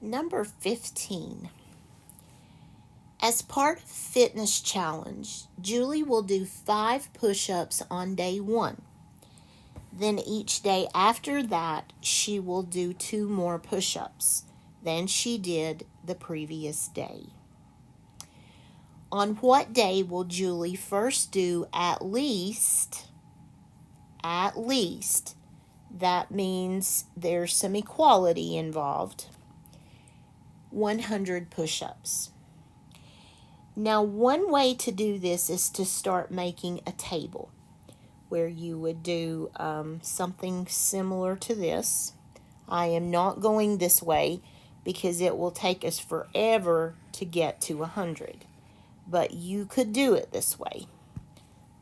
Number 15. As part of the fitness challenge, Julie will do 5 push-ups on day 1. Then each day after that, she will do 2 more push-ups than she did the previous day. On what day will Julie first do at least, that means there's some equality involved, 100 push-ups? Now, one way to do this is to start making a table where you would do something similar to this. I am not going this way because it will take us forever to get to 100. But you could do it this way.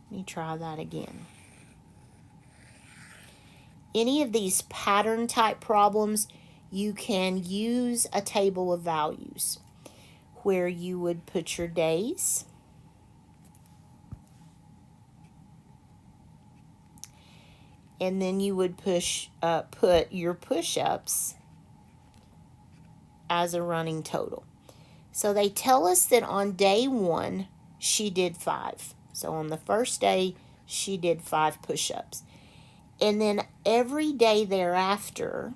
Let me try that again. Any of these pattern type problems, you can use a table of values where you would put your days, and then you would put your push-ups as a running total. So they tell us that on day 1, she did 5. So on the first day, she did 5 push-ups. And then every day thereafter,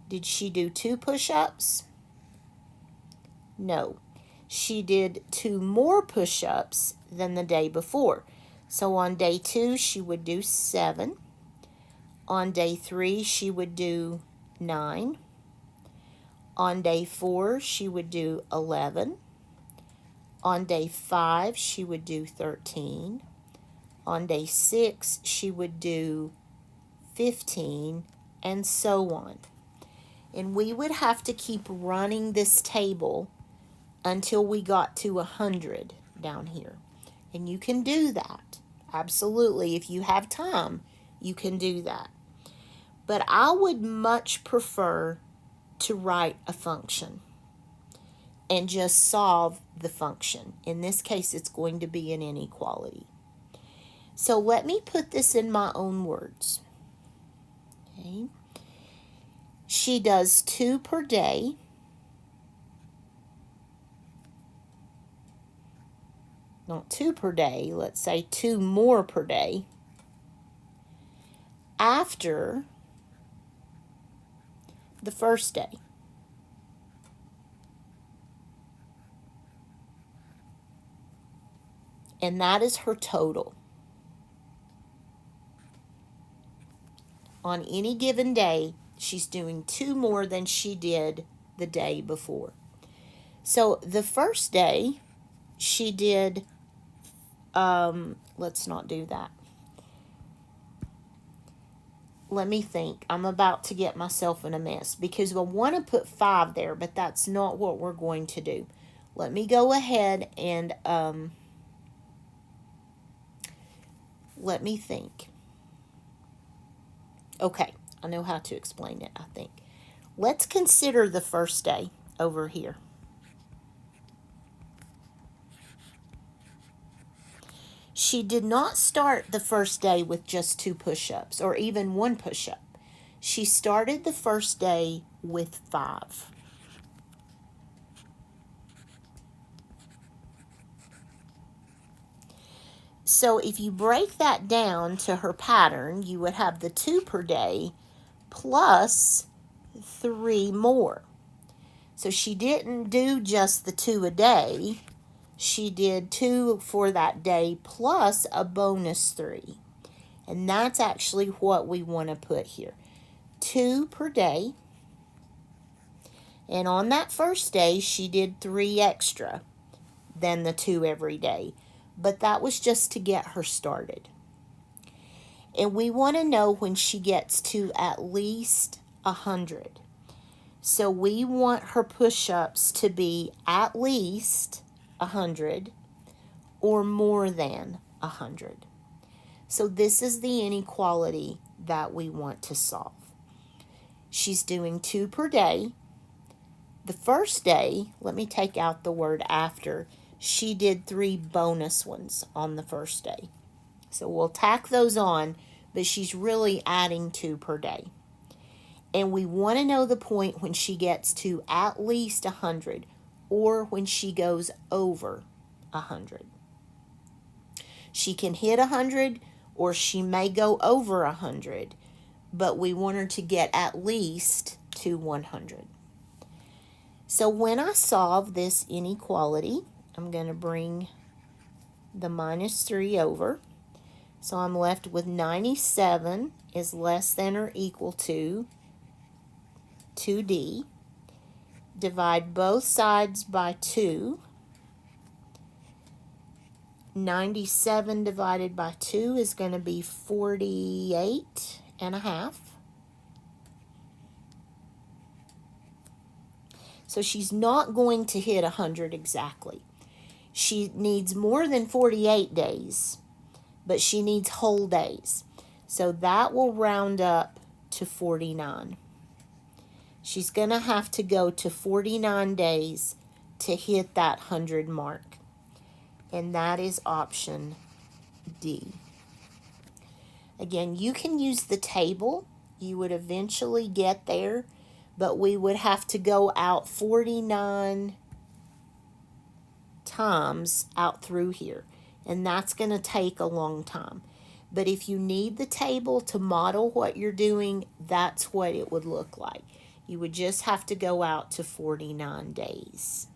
did she do 2 push-ups? No. She did 2 more push-ups than the day before. So on day 2, she would do 7. On day 3, she would do 9. On day 4, she would do 11. On day 5, she would do 13. On day 6, she would do 15, and so on. And we would have to keep running this table until we got to 100 down here. And you can do that. Absolutely. If you have time, you can do that. But I would much prefer to write a function and just solve the function. In this case, it's going to be an inequality. So let me put this in my own words. Okay. She does 2 per day. Not 2 per day, let's say 2 more per day. After the first day. And that is her total. On any given day, she's doing 2 more than she did the day before. So the first day, she did, let's not do that. Let me think. I'm about to get myself in a mess because I want to put 5 there, but that's not what we're going to do. Let me go ahead and let me think. Okay, I know how to explain it, I think. Let's consider the first day over here. She did not start the first day with just 2 push-ups or even 1 push-up. She started the first day with 5. So if you break that down to her pattern, you would have the 2 per day plus 3 more. So she didn't do just the 2 a day. She did 2 for that day plus a bonus 3. And that's actually what we want to put here. 2 per day. And on that first day, she did 3 extra than the 2 every day. But that was just to get her started. And we want to know when she gets to at least 100. So we want her push-ups to be at least 100 or more than 100. So this is the inequality that we want to solve. She's doing 2 per day. The first day, let me take out the word after, she did 3 bonus ones on the first day. So we'll tack those on, but she's really adding 2 per day. And we want to know the point when she gets to at least 100 or when she goes over 100. She can hit 100 or she may go over 100, but we want her to get at least to 100. So when I solve this inequality, I'm going to bring the minus 3 over. So I'm left with 97 is less than or equal to 2D. Divide both sides by 2. 97 divided by 2 is going to be 48 and a half. So she's not going to hit 100 exactly. She needs more than 48 days, but she needs whole days. So that will round up to 49. She's going to have to go to 49 days to hit that 100 mark. And that is option D. Again, you can use the table. You would eventually get there, but we would have to go out 49 times out through here, and that's going to take a long time. But if you need the table to model what you're doing, that's what it would look like. You would just have to go out to 49 days.